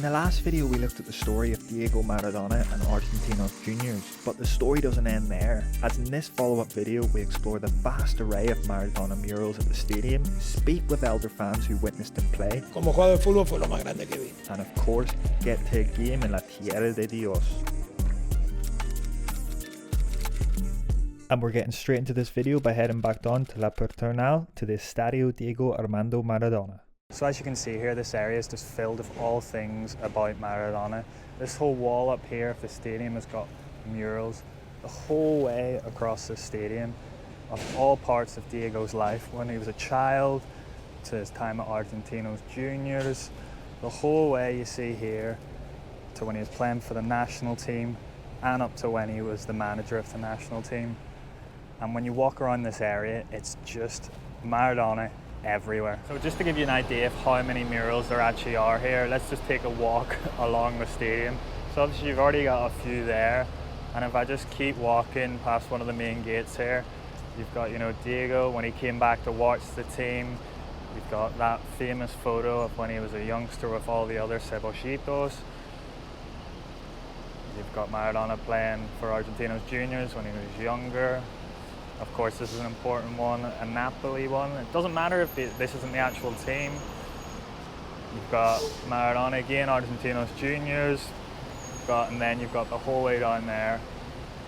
the last video we looked at the story of Diego Maradona and Argentinos Juniors, but the story doesn't end there, as in this follow-up video we explore the vast array of Maradona murals at the stadium, speak with elder fans who witnessed him play, Como jugador de fútbol fue lo más grande que vi. and of course get to a game in la tierra de Dios. And we're getting straight into this video by heading back down to La Paternal to the Estadio Diego Armando Maradona. So as you can see here, this area is just filled with all things about Maradona. This whole wall up here of the stadium has got murals the whole way across the stadium of all parts of Diego's life, when he was a child to his time at Argentinos Juniors, the whole way you see here to when he was playing for the national team and up to when he was the manager of the national team. And when you walk around this area, it's just Maradona everywhere. So just to give you an idea of how many murals there actually are here, let's just take a walk along the stadium. So obviously you've already got a few there, and if I just keep walking past one of the main gates here, you've got, you know, Diego when he came back to watch the team. You've got that famous photo of when he was a youngster with all the other cebollitos. You've got Maradona playing for Argentinos Juniors when he was younger. Of course, this is an important one, a Napoli one. It doesn't matter if this isn't the actual team. You've got Maradona again, Argentinos Juniors. And then you've got the whole way down there,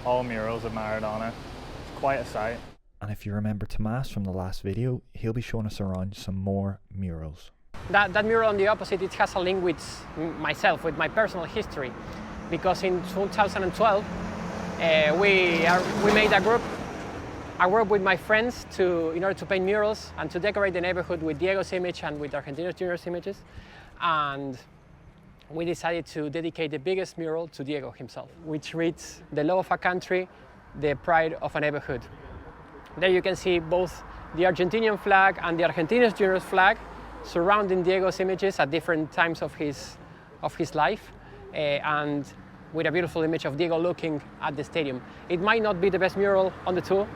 all murals of Maradona. It's quite a sight. And if you remember Tomas from the last video, he'll be showing us around some more murals. That mural on the opposite, it has a link with myself, with my personal history. Because in 2012, we made a group with my friends in order to paint murals and to decorate the neighborhood with Diego's image and with Argentinos Juniors images. And we decided to dedicate the biggest mural to Diego himself, which reads, "The love of a country, the pride of a neighborhood." There you can see both the Argentinian flag and the Argentinos Juniors flag surrounding Diego's images at different times of his life, and with a beautiful image of Diego looking at the stadium. It might not be the best mural on the two,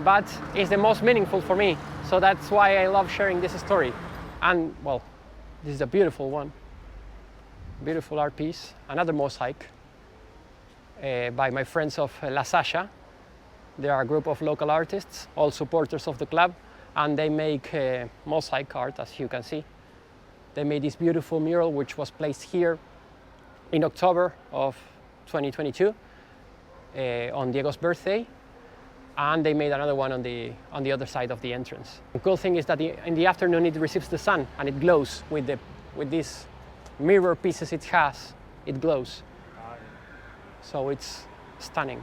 but it's the most meaningful for me. So that's why I love sharing this story. And well, this is a beautiful one. Beautiful art piece. Another mosaic by my friends of La Sasha. They are a group of local artists, all supporters of the club, and they make mosaic art, as you can see. They made this beautiful mural, which was placed here in October of 2022 on Diego's birthday. And they made another one on the other side of the entrance. The cool thing is that in the afternoon it receives the sun and it glows with these mirror pieces it has. It glows. So it's stunning.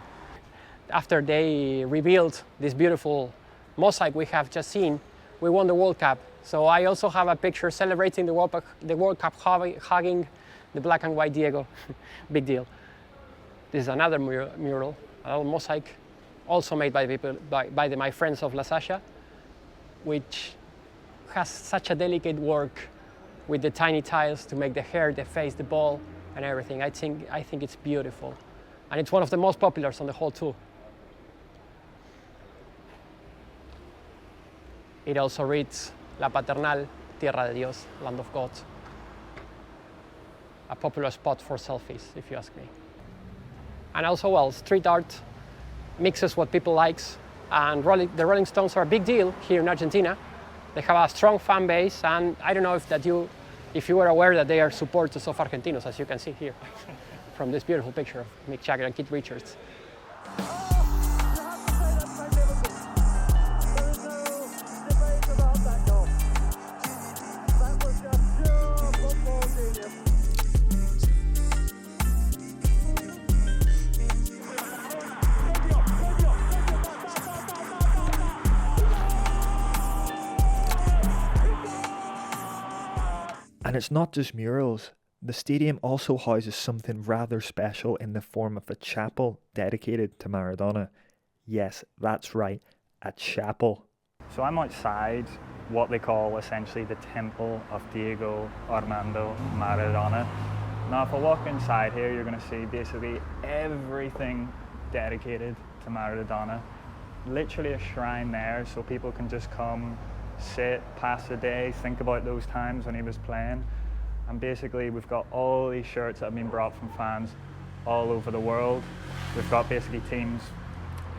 After they revealed this beautiful mosaic we have just seen, we won the World Cup. So I also have a picture celebrating the World Cup hugging the black and white Diego. Big deal. This is another mural, a little mosaic, also made by my friends of La Sasha, which has such a delicate work with the tiny tiles to make the hair, the face, the ball, and everything. I think it's beautiful. And it's one of the most popular on the whole tour. It also reads, La Paternal, Tierra de Dios, Land of God. A popular spot for selfies, if you ask me. And also, well, street art mixes what people likes, and the Rolling Stones are a big deal here in Argentina. They have a strong fan base, and I don't know if you were aware that they are supporters of Argentinos, as you can see here from this beautiful picture of Mick Jagger and Keith Richards. And it's not just murals. The stadium also houses something rather special in the form of a chapel dedicated to Maradona. Yes, that's right, a chapel. So I'm outside what they call essentially the temple of Diego Armando Maradona. Now if I walk inside here, you're going to see basically everything dedicated to Maradona. Literally a shrine there, so people can just come, sit, pass the day, think about those times when he was playing. And basically we've got all these shirts that have been brought from fans all over the world. We've got basically teams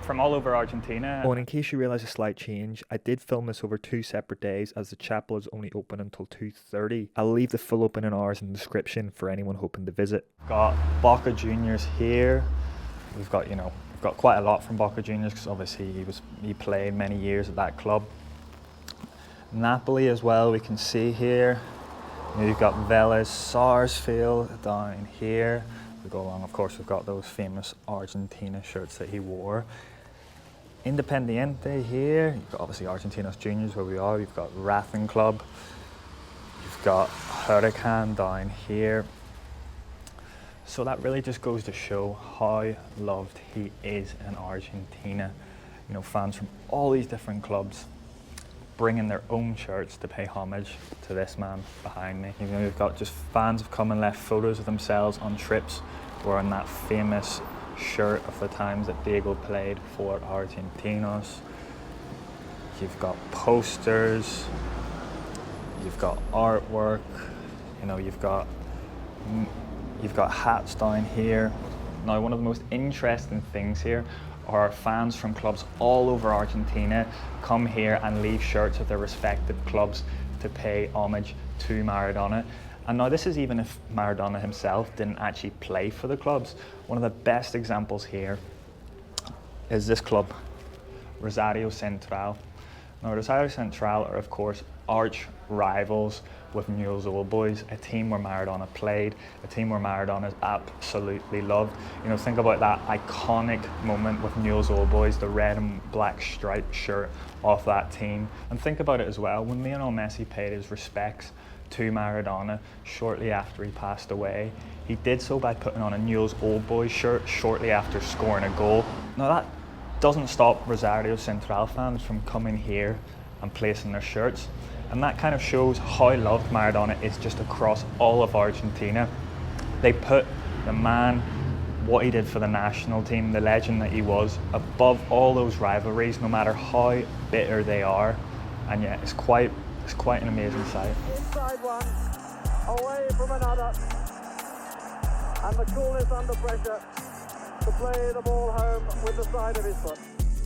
from all over Argentina. Oh, and in case you realise a slight change, I did film this over 2 separate days as the chapel is only open until 2:30. I'll leave the full opening hours in the description for anyone hoping to visit. Got Boca Juniors here. We've got, we've got quite a lot from Boca Juniors because obviously he played many years at that club. Napoli as well, we can see here. You've got Vélez Sarsfield down here. We go along, of course, we've got those famous Argentina shirts that he wore. Independiente here, you've got obviously Argentinos Juniors where we are, you've got Racing Club, you've got Hurricane down here. So that really just goes to show how loved he is in Argentina. Fans from all these different clubs bringing their own shirts to pay homage to this man behind me. You've got just fans have come and left photos of themselves on trips wearing that famous shirt of the times that Diego played for Argentinos. You've got posters, you've got artwork, you've got hats down here. Now, one of the most interesting things here are fans from clubs all over Argentina come here and leave shirts of their respective clubs to pay homage to Maradona. And now this is even if Maradona himself didn't actually play for the clubs. One of the best examples here is this club, Rosario Central. Now Rosario Central are of course arch rivals with Murals Old Boys, a team where Maradona played, a team where Maradona is absolutely loved. Think about that iconic moment with Murals Old Boys, the red and black striped shirt off that team. And think about it as well, when Lionel Messi paid his respects to Maradona shortly after he passed away, he did so by putting on a Murals Old Boys shirt shortly after scoring a goal. Now that doesn't stop Rosario Central fans from coming here and placing their shirts. And that kind of shows how loved Maradona is just across all of Argentina. They put the man, what he did for the national team, the legend that he was, above all those rivalries, no matter how bitter they are. And yeah, it's quite an amazing sight. Inside one, away from another, and the coolness under pressure to play the ball home with the side of his foot.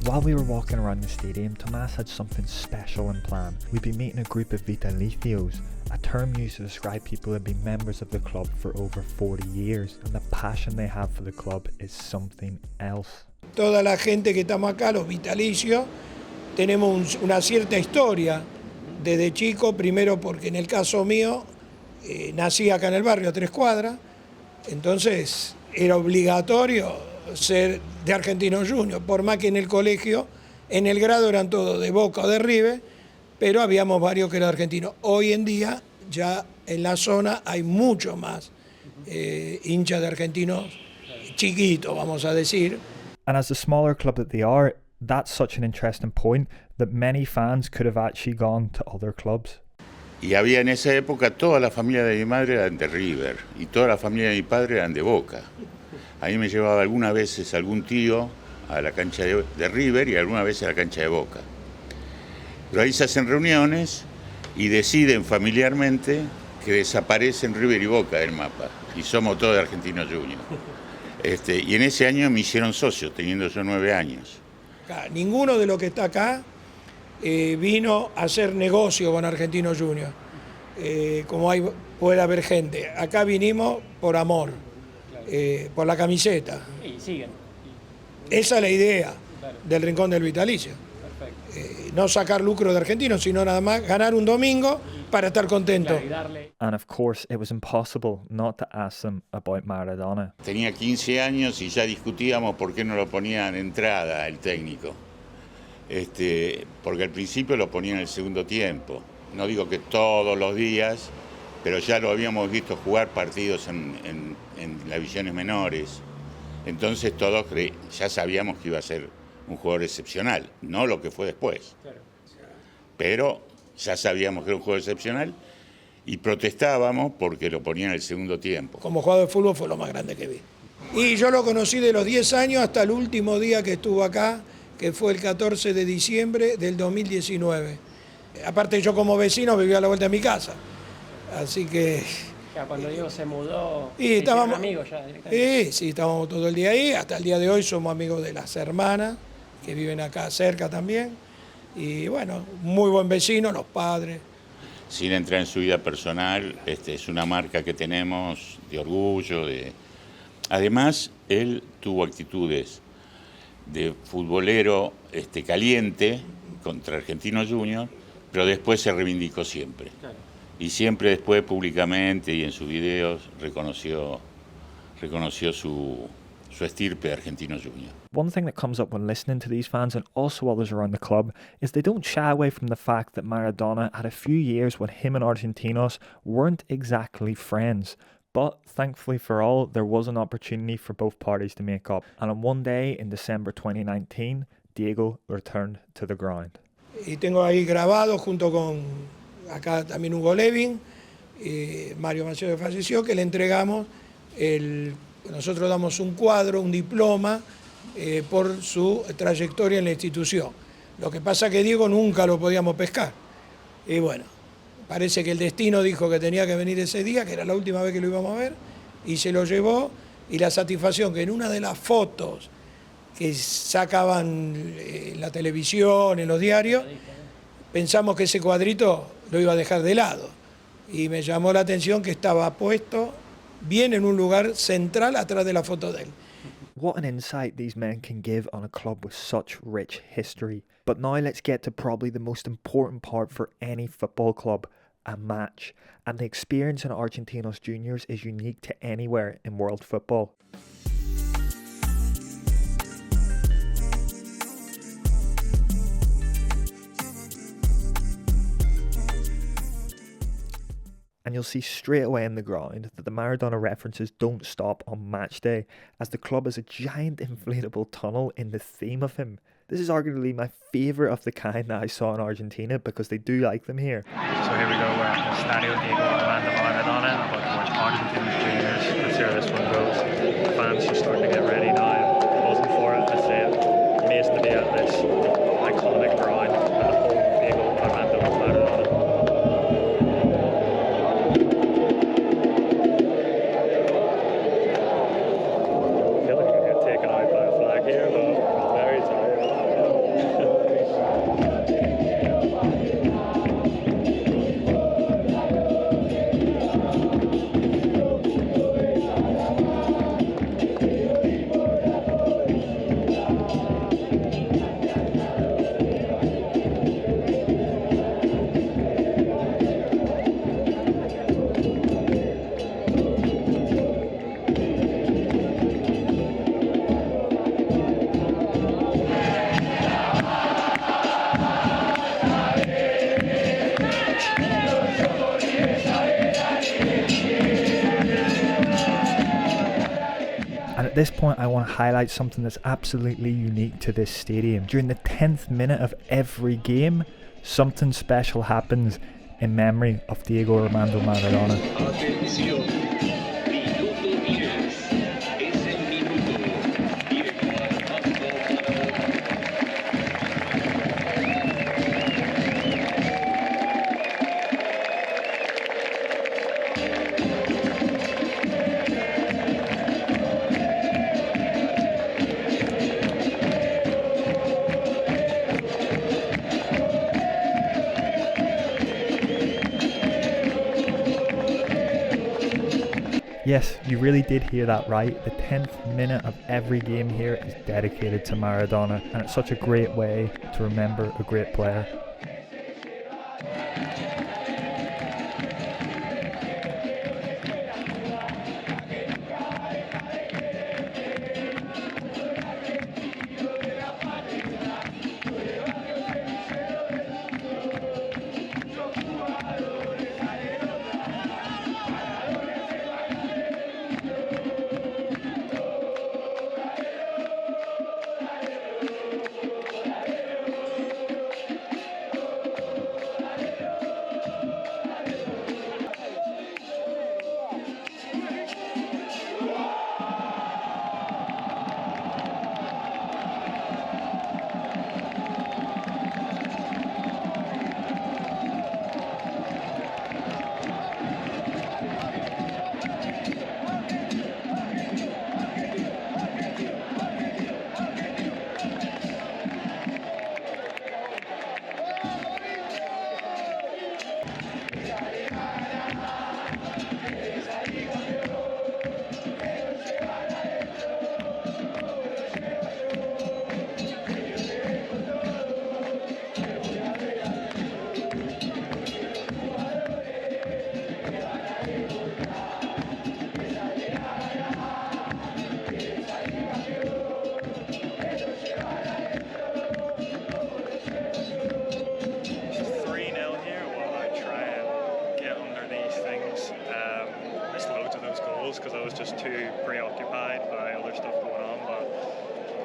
While we were walking around the stadium, Tomas had something special in plan. We'd be meeting a group of vitalicios, a term used to describe people who have been members of the club for over 40 years, and the passion they have for the club is something else. Toda la gente que estamos acá, los vitalicios, tenemos una cierta historia desde chico, primero porque en el caso mío nací acá en el barrio a 3 cuadras, entonces era obligatorio ser de Argentinos Juniors, por más que en el colegio, en el grado eran todos de Boca o de River, pero habíamos varios que eran argentinos. Hoy en día ya en la zona hay mucho más hinchas de argentinos chiquitos, vamos a decir. And as the smaller club that they are, that's such an interesting point that many fans could have actually gone to other clubs. Y había en esa época toda la familia de mi madre eran de River y toda la familia de mi padre eran de Boca. A mí me llevaba algunas veces algún tío a la cancha de River y algunas veces a la cancha de Boca. Pero ahí se hacen reuniones y deciden familiarmente que desaparecen River y Boca del mapa y somos todos de Argentinos Juniors. Y en ese año me hicieron socio, teniendo yo 9 años. Ninguno de los que está acá vino a hacer negocio con Argentinos Juniors, como puede haber gente. Acá vinimos por amor. Por la camiseta. Y siguen. Esa es la idea del Rincón del Vitalicio. No sacar lucro de argentinos, sino nada más ganar un domingo para estar contento. And of course, it was impossible not to ask them about Maradona. Tenía 15 años y ya discutíamos por qué no lo ponían entrada el técnico. Porque al principio lo ponían en el segundo tiempo. No digo que todos los días, pero ya lo habíamos visto jugar partidos en las divisiones menores. Entonces todos ya sabíamos que iba a ser un jugador excepcional, no lo que fue después. Pero ya sabíamos que era un jugador excepcional y protestábamos porque lo ponían en el segundo tiempo. Como jugador de fútbol fue lo más grande que vi. Y yo lo conocí de los 10 años hasta el último día que estuvo acá, que fue el 14 de diciembre del 2019. Aparte yo como vecino vivía a la vuelta de mi casa. Así que Ya, cuando Diego se mudó, Y se hicieron estábamos amigos ya directamente. sí, estábamos todo el día ahí, hasta el día de hoy somos amigos de las hermanas, que viven acá cerca también, y bueno, muy buen vecino, los padres. Sin entrar en su vida personal, es una marca que tenemos de orgullo. Además, él tuvo actitudes de futbolero caliente contra Argentinos Juniors, pero después se reivindicó siempre. Claro. Y siempre después públicamente y en sus videos reconoció su estirpe de Argentinos Juniors. One thing that comes up when listening to these fans and also others around the club is they don't shy away from the fact that Maradona had a few years when him and Argentinos weren't exactly friends. But thankfully for all, there was an opportunity for both parties to make up. And on one day in December 2019, Diego returned to the ground. Y tengo ahí grabado junto con acá también Hugo Levin, Mario Macedo que falleció, que le entregamos nosotros damos un cuadro, un diploma por su trayectoria en la institución. Lo que pasa que Diego nunca lo podíamos pescar. Y bueno, parece que el destino dijo que tenía que venir ese día, que era la última vez que lo íbamos a ver, y se lo llevó. Y la satisfacción que en una de las fotos que sacaban en la televisión, en los diarios, pensamos que ese cuadrito lo iba a dejar de lado. Y me llamó la atención que estaba puesto bien en un lugar central atrás de la foto de él. What an insight these men can give on a club with such rich history. But now let's get to probably the most important part for any football club, a match. And the experience in Argentinos Juniors is unique to anywhere in world football. And you'll see straight away in the ground that the Maradona references don't stop on match day, as the club has a giant inflatable tunnel in the theme of him. This is arguably my favourite of the kind that I saw in Argentina because they do like them here. So here we go, we're at the Estadio Diego Armando Maradona, about to watch Argentinos Juniors. Let's see how this one goes. The fans are starting to get ready now, buzzing for it. I say it, amazed to be at this iconic ground at the home of Diego Armando Maradona. And at this point I want to highlight something that's absolutely unique to this stadium. During the 10th minute of every game, something special happens in memory of Diego Armando Maradona. Yes, you really did hear that right. The 10th minute of every game here is dedicated to Maradona, and it's such a great way to remember a great player. I was just too preoccupied by other stuff going on. But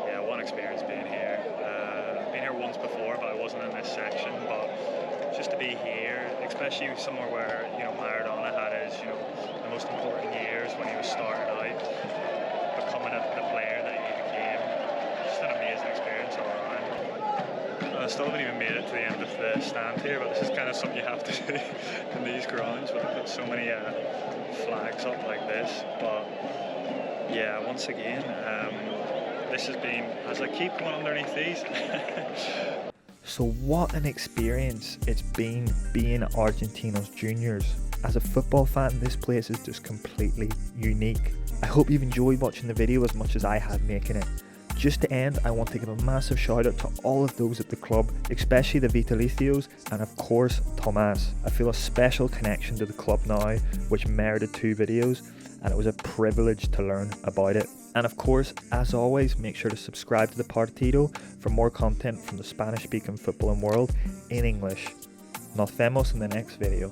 yeah, what an experience being here. I've been here once before, but I wasn't in this section. But just to be here, especially somewhere where, you know, Maradona had his, you know, the most important years when he was starting out, becoming the player that he became, just an amazing experience all around. I still haven't even made it to the end of the stand here, but this is kind of something you have to do in these grounds where they put so many flags up like this. But yeah, once again, this has been, as I keep going underneath these. So what an experience it's been being at Argentinos Juniors. As a football fan, this place is just completely unique. I hope you've enjoyed watching the video as much as I had making it. Just to end, I want to give a massive shout out to all of those at the club, especially the Vitalicios and of course Tomas. I feel a special connection to the club now, which merited 2 videos, and it was a privilege to learn about it. And of course, as always, make sure to subscribe to the Partido for more content from the Spanish speaking footballing world in English. Nos vemos in the next video.